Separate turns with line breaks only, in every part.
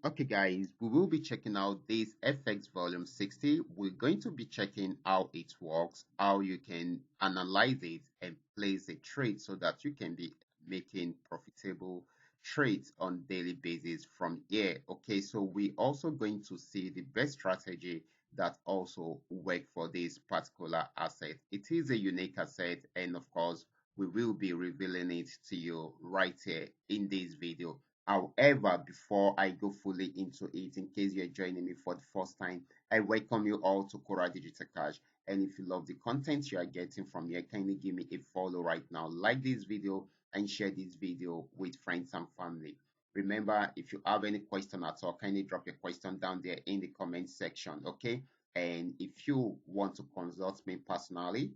Okay, guys, we will be checking out this FX volume 60. We're going to be checking how it works, how you can analyze it and place a trade so that you can be making profitable trades on daily basis from here. Okay, so we also going to see the best strategy that also work for this particular asset. It is a unique asset, and of course, we will be revealing it to you right here in this video. However, before I go fully into it, in case you're joining me for the first time, I welcome you all to Qora Digital Cash. And if you love the content you are getting from here, kindly give me a follow right now. Like this video and share this video with friends and family. Remember, if you have any question at all, kindly drop your question down there in the comment section, okay? And if you want to consult me personally,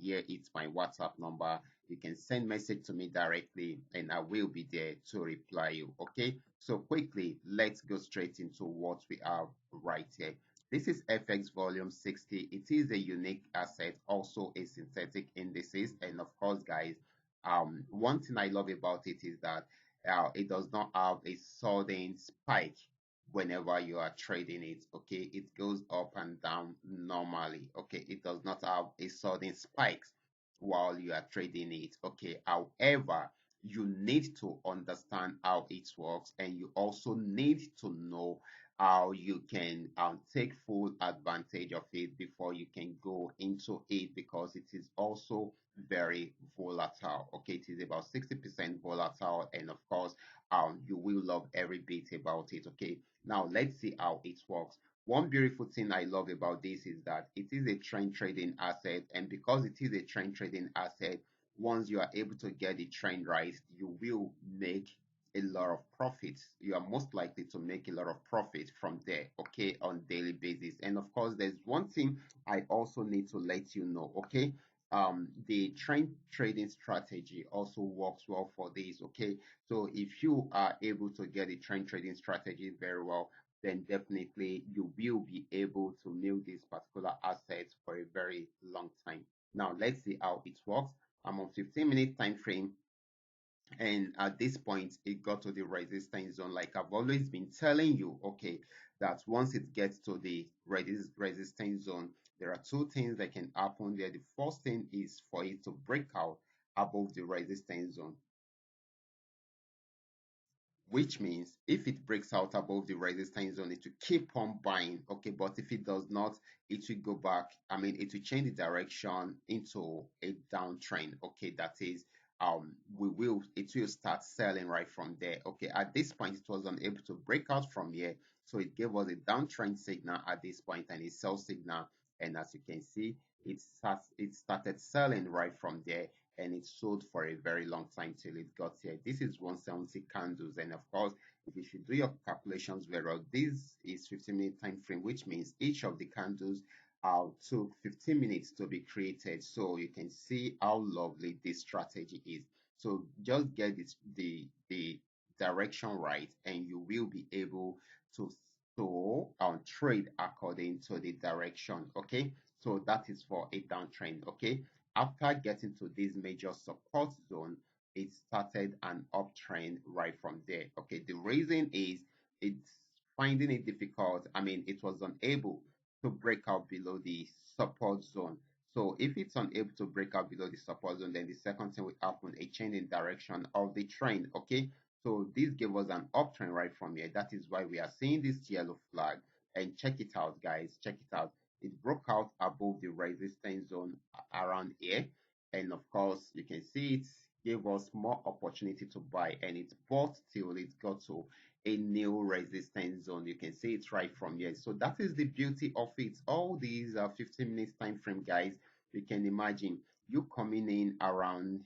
here it's my WhatsApp number. You can send message to me directly and I will be there to reply you. Okay, so quickly let's go straight into what we have right here. This is FX volume 60. It is a unique asset, also a synthetic indices. And of course, guys, one thing I love about it is that it does not have a sudden spike whenever you are trading it. Okay, it goes up and down normally. Okay, it does not have a sudden spikes while you are trading it. Okay, however, you need to understand how it works and you also need to know how you can take full advantage of it before you can go into it, because it is also very volatile. Okay, it is about 60% volatile, and of course you will love every bit about it. Okay, now let's see how it works. One beautiful thing I love about this is that it is a trend trading asset, and because it is a trend trading asset, once you are able to get the trend right, you will make a lot of profits. You are most likely to make a lot of profit from there, okay, on daily basis. And of course, there's one thing I also need to let you know, okay. The trend trading strategy also works well for this, okay. So if you are able to get a trend trading strategy very well, then definitely you will be able to milk this particular asset for a very long time. Now let's see how it works. I'm on 15-minute time frame, and at this point it got to the resistance zone. Like I've always been telling you, okay, that once it gets to the resistance zone, there are two things that can happen there. The first thing is for it to break out above the resistance zone, which means if it breaks out above the resistance zone, it will keep on buying. Okay, but if it does not, it will go back. I mean, it will change the direction into a downtrend. Okay, that is, it will start selling right from there. Okay, at this point, it was unable to break out from here, so it gave us a downtrend signal at this point and a sell signal. And as you can see, it started selling right from there, and it sold for a very long time till it got here. This is 170 candles, and of course, if you should do your calculations very well, this is 15-minute time frame, which means each of the candles took 15 minutes to be created. So you can see how lovely this strategy is. So just get the direction right, and you will be able to trade according to the direction. Okay, so that is for a downtrend. Okay, after getting to this major support zone, it started an uptrend right from there. Okay, the reason is it's finding it difficult. I mean, it was unable to break out below the support zone. So if it's unable to break out below the support zone, then the second thing will happen, a change in direction of the trend. Okay, so this gave us an uptrend right from here. That is why we are seeing this yellow flag. And check it out, guys. Check it out. It broke out above the resistance zone around here, and of course you can see it gave us more opportunity to buy, and it bought till it got to a new resistance zone. You can see it right from here. So that is the beauty of it. All these 15 minutes time frame, guys. You can imagine you coming in around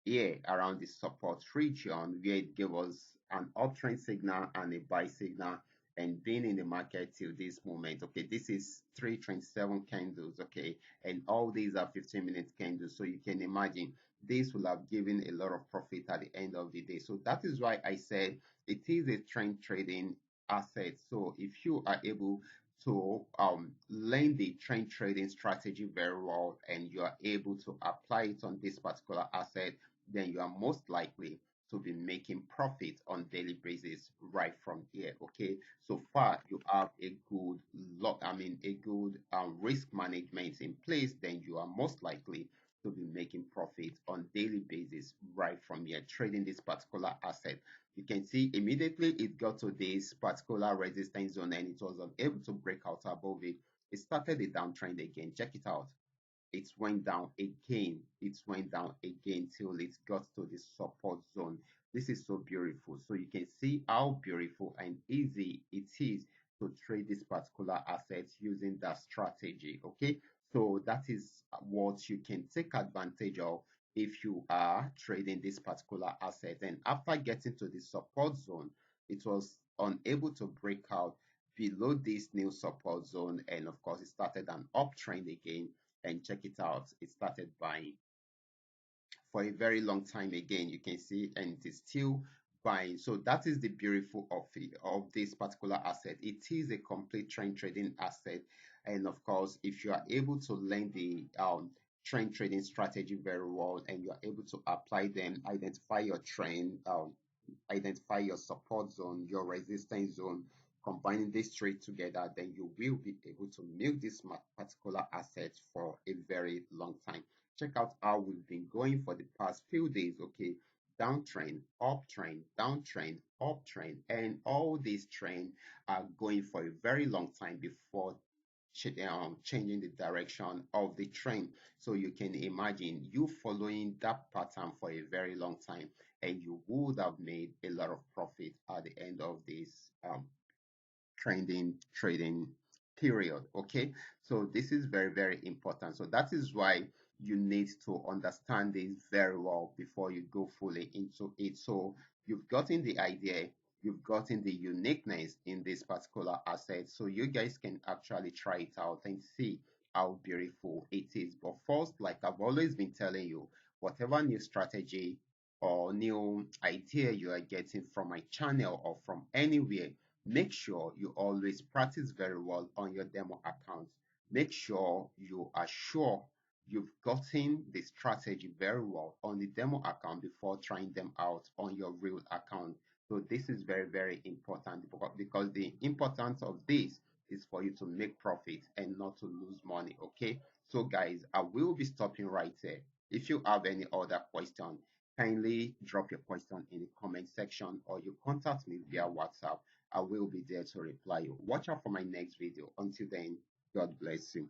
here, around the support region, where it gave us an uptrend signal and a buy signal, and being in the market till this moment. Okay, this is 327 candles. Okay, and all these are 15-minute candles, so you can imagine this will have given a lot of profit at the end of the day. So that is why I said it is a trend trading asset. So if you are able to learn the trend trading strategy very well, and you are able to apply it on this particular asset, then you are most likely to be making profit on daily basis right from here. Okay, so far you have a good lot, a good risk management in place, then you are most likely to be making profit on daily basis right from here trading this particular asset. You can see immediately it got to this particular resistance zone and it was unable to break out above it. It started a downtrend again. Check it out. It went down again. It went down again till it got to the support zone. This is so beautiful. So you can see how beautiful and easy it is to trade this particular asset using that strategy. Okay, so that is what you can take advantage of if you are trading this particular asset. And after getting to the support zone, it was unable to break out below this new support zone, and of course it started an uptrend again. And check it out, it started buying for a very long time again. You can see, and it is still buying. So that is the beautiful of this particular asset. It is a complete trend trading asset, and of course if you are able to learn the trend trading strategy very well and you are able to apply them, identify your trend, identify your support zone, your resistance zone, combining these three together, then you will be able to milk this particular asset for a very long time. Check out how we've been going for the past few days. Okay, downtrend, uptrend, downtrend, uptrend, and all these trends are going for a very long time before changing the direction of the trend. So you can imagine you following that pattern for a very long time, and you would have made a lot of profit at the end of this trending trading period. Okay, so this is very, very important. So that is why you need to understand this very well before you go fully into it. So you've gotten the idea, you've gotten the uniqueness in this particular asset, so you guys can actually try it out and see how beautiful it is. But first, like I've always been telling you, whatever new strategy or new idea you are getting from my channel or from anywhere, make sure you always practice very well on your demo account. Make sure you are sure you've gotten the strategy very well on the demo account before trying them out on your real account. So this is very, very important because the importance of this is for you to make profit and not to lose money. Okay, so guys, I will be stopping right there. If you have any other question, kindly drop your question in the comment section or you contact me via WhatsApp. I will be there to reply you. Watch out for my next video. Until then, God bless you.